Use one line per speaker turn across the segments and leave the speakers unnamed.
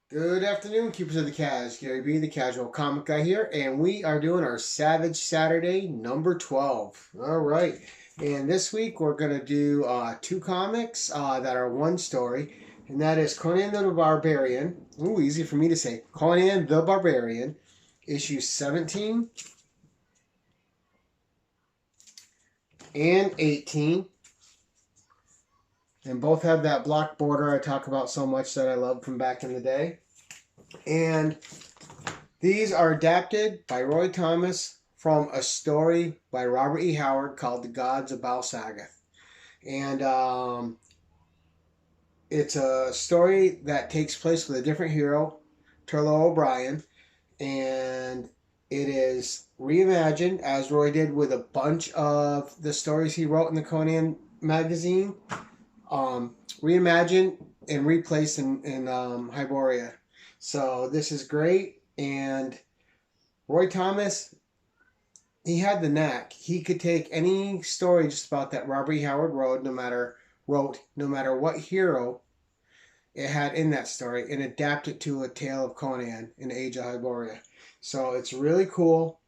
Good afternoon, Keepers of the Cas. Gary B, the Casual Comic Guy here, and we are doing our Savage Saturday number 12. All right, and this week we're going to do two comics that are one story, and that is Conan the Barbarian. Ooh, easy for me to say. Conan the Barbarian, issue 17 and 18. And both have that block border I talk about so much that I love from back in the day. And these are adapted by Roy Thomas from a story by Robert E. Howard called The Gods of Bal-Sagoth. And it's a story that takes place with a different hero, Turlo O'Brien. And it is reimagined, as Roy did with a bunch of the stories he wrote in the Conan magazine. Reimagined and replaced in Hyboria. So this is great. And Roy Thomas, he had the knack. He could take any story just about that Robert E. Howard wrote, no matter what hero it had in that story, and adapt it to a tale of Conan in Age of Hyboria. So it's really cool.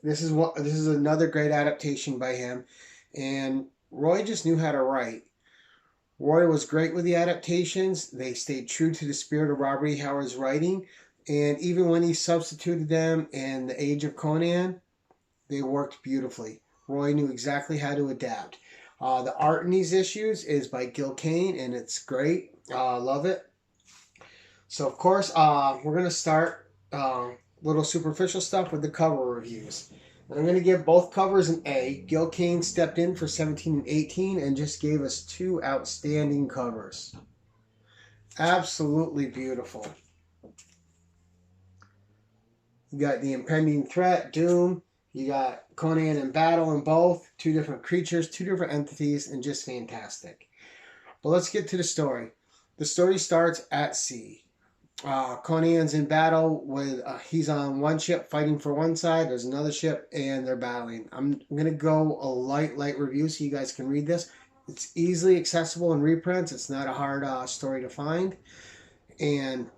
This is another great adaptation by him, and Roy just knew how to write. Roy was great with the adaptations. They stayed true to the spirit of Robert E. Howard's writing. And even when he substituted them in the Age of Conan, they worked beautifully. Roy knew exactly how to adapt. The art in these issues is by Kane, and it's great. Love it. So, of course, we're going to start little superficial stuff with the cover reviews. I'm going to give both covers an A. Gil Kane stepped in for 17 and 18 and just gave us two outstanding covers. Absolutely beautiful. You got the impending threat, Doom. You got Conan in battle in both. Two different creatures, two different entities, and just fantastic. But let's get to the story. The story starts at sea. Conan's in battle with, he's on one ship fighting for one side, there's another ship, and they're battling. I'm going to go a light review so you guys can read this. It's easily accessible in reprints. It's not a hard story to find. And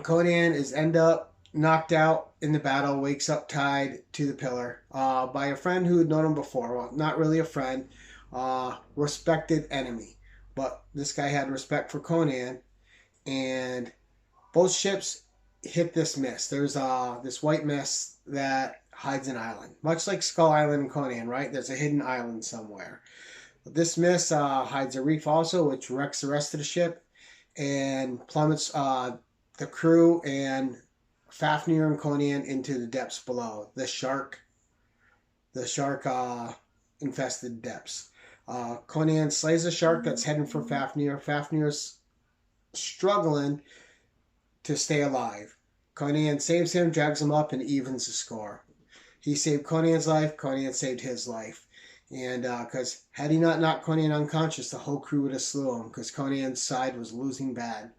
Conan is end up knocked out in the battle, wakes up tied to the pillar by a friend who had known him before. Well, not really a friend, respected enemy. But this guy had respect for Conan, and both ships hit this mist. There's this white mist that hides an island. Much like Skull Island and Conan, right? There's a hidden island somewhere. But this mist hides a reef also, which wrecks the rest of the ship and plummets the crew and Fafnir and Conan into the depths below. The shark infested depths. Conan slays a shark that's heading for Fafnir. Fafnir's struggling to stay alive. Conan saves him, drags him up, and evens the score. He saved Conan's life. Conan saved his life. And because had he not knocked Conan unconscious, the whole crew would have slew him because Conan's side was losing bad.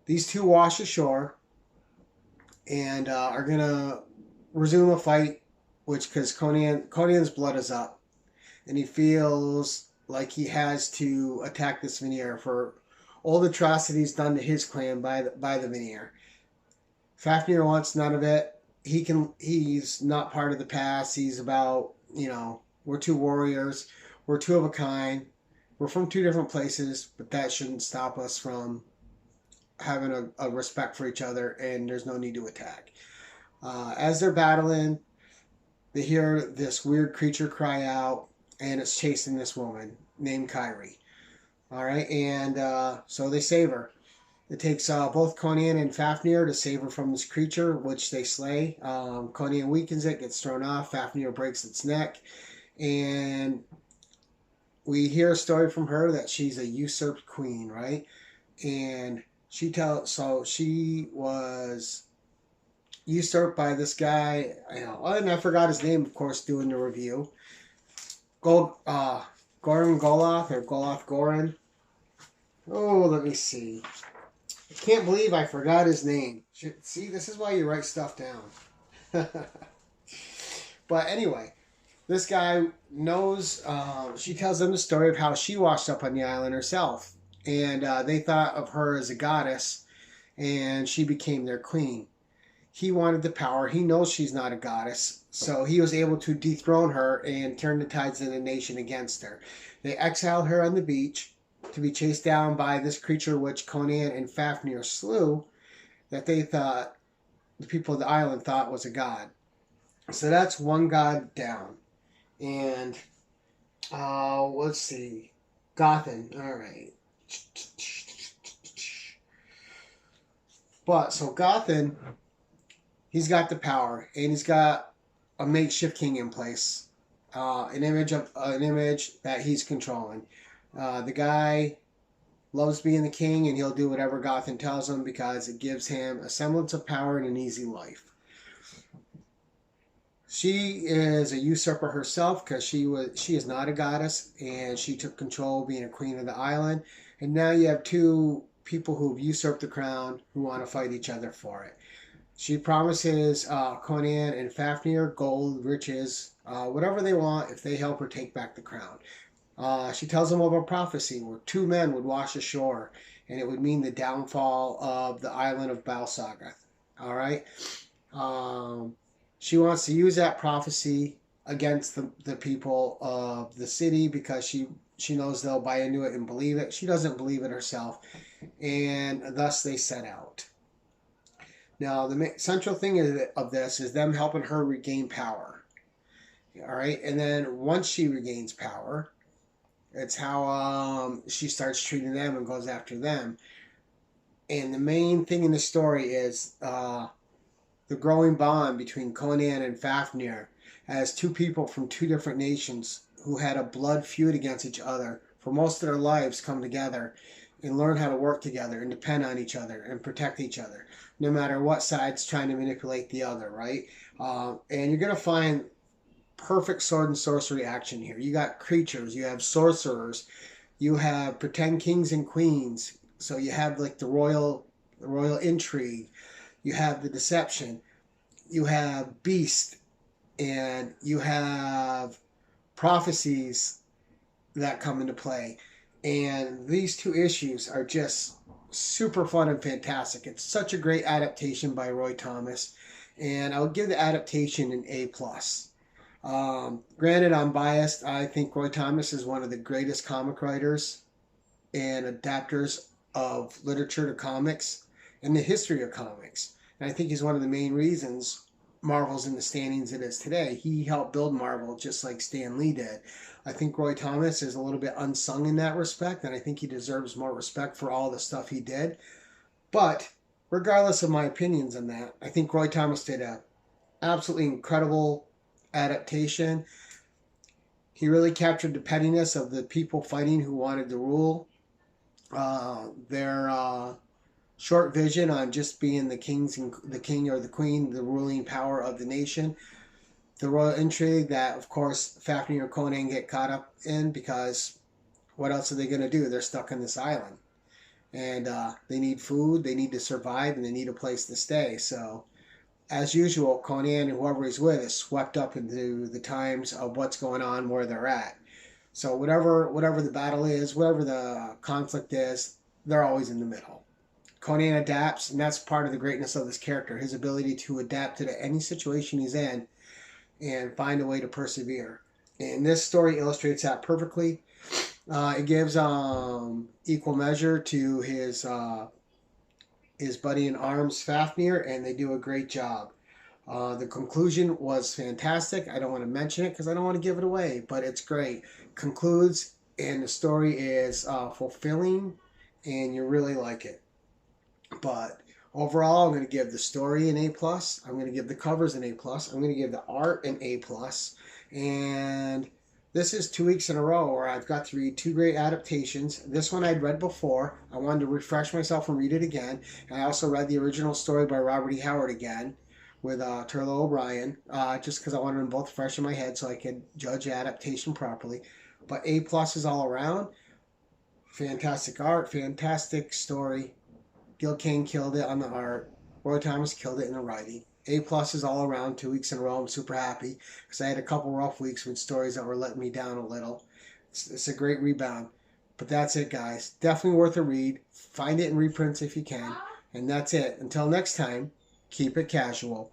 These two wash ashore and are going to resume a fight, because Conan's blood is up. And he feels like he has to attack this Veneer for all the atrocities done to his clan by the Veneer. Fafnir wants none of it. He's not part of the past. He's about, we're two warriors. We're two of a kind. We're from two different places, but that shouldn't stop us from having a respect for each other, and there's no need to attack. As they're battling, they hear this weird creature cry out, and it's chasing this woman named Kyrie. All right, and so they save her. It takes both Conan and Fafnir to save her from this creature, which they slay. Conan weakens it, gets thrown off. Fafnir breaks its neck, and we hear a story from her that she's a usurped queen, right? And she was usurped by this guy. And I forgot his name, of course, doing the review. Goran Goloth, or Goloth Goran. Oh, let me see. I can't believe I forgot his name. See, this is why you write stuff down. But anyway, this guy knows, she tells them the story of how she washed up on the island herself. And they thought of her as a goddess, and she became their queen. He wanted the power. He knows she's not a goddess, so he was able to dethrone her and turn the tides of the nation against her. They exiled her on the beach to be chased down by this creature which Conan and Fafnir slew, that they thought, the people of the island thought was a god. So that's one god down. And let's see, Gothan. All right. But so Gothan, he's got the power, and he's got a makeshift king in place, an image that he's controlling. The guy loves being the king, and he'll do whatever Gothan tells him because it gives him a semblance of power and an easy life. She is a usurper herself because she is not a goddess, and she took control being a queen of the island. And now you have two people who've usurped the crown who want to fight each other for it. She promises Conan and Fafnir gold, riches, whatever they want if they help her take back the crown. She tells them of a prophecy where two men would wash ashore, and it would mean the downfall of the island of Bal-Sagoth. All right. She wants to use that prophecy against the people of the city because she knows they'll buy into it and believe it. She doesn't believe it herself, and thus they set out. Now, the central thing of this is them helping her regain power. All right, and then once she regains power, it's how she starts treating them and goes after them. And the main thing in the story is the growing bond between Conan and Fafnir as two people from two different nations who had a blood feud against each other for most of their lives come together and learn how to work together and depend on each other and protect each other, no matter what side's trying to manipulate the other, right? And you're going to find perfect sword and sorcery action here. You got creatures, you have sorcerers, you have pretend kings and queens. So you have like the royal intrigue, you have the deception, you have beast, and you have prophecies that come into play. And these two issues are just super fun and fantastic. It's such a great adaptation by Roy Thomas, and I would give the adaptation an A+. Granted, I'm biased. I think Roy Thomas is one of the greatest comic writers and adapters of literature to comics in the history of comics. And I think he's one of the main reasons Marvel's in the standings it is today. He helped build Marvel just like Stan Lee did. I think Roy Thomas is a little bit unsung in that respect, and I think he deserves more respect for all the stuff he did. But regardless of my opinions on that, I think Roy Thomas did an absolutely incredible adaptation. He really captured the pettiness of the people fighting who wanted to rule. Their short vision on just being the king or the queen, the ruling power of the nation. The royal intrigue that, of course, Fafnir and Conan get caught up in because what else are they going to do? They're stuck on this island. And they need food, they need to survive, and they need a place to stay. So, as usual, Conan and whoever he's with is swept up into the times of what's going on where they're at. So whatever the battle is, whatever the conflict is, they're always in the middle. Conan adapts, and that's part of the greatness of this character, his ability to adapt to any situation he's in and find a way to persevere. And this story illustrates that perfectly. It gives equal measure to his buddy in arms, Fafnir, and they do a great job. The conclusion was fantastic. I don't want to mention it because I don't want to give it away, but it's great. Concludes, and the story is fulfilling, and you really like it. But overall, I'm going to give the story an A+. I'm going to give the covers an A+. I'm going to give the art an A+. And this is 2 weeks in a row where I've got to read two great adaptations. This one I'd read before. I wanted to refresh myself and read it again. And I also read the original story by Robert E. Howard again with Turlo O'Brien, just because I wanted them both fresh in my head so I could judge adaptation properly. But A+ is all around. Fantastic art, fantastic story. Gil Kane killed it on the art. Roy Thomas killed it in the writing. A+s all around, 2 weeks in a row. I'm super happy because I had a couple rough weeks with stories that were letting me down a little. It's a great rebound. But that's it, guys. Definitely worth a read. Find it in reprints if you can. And that's it. Until next time, keep it casual.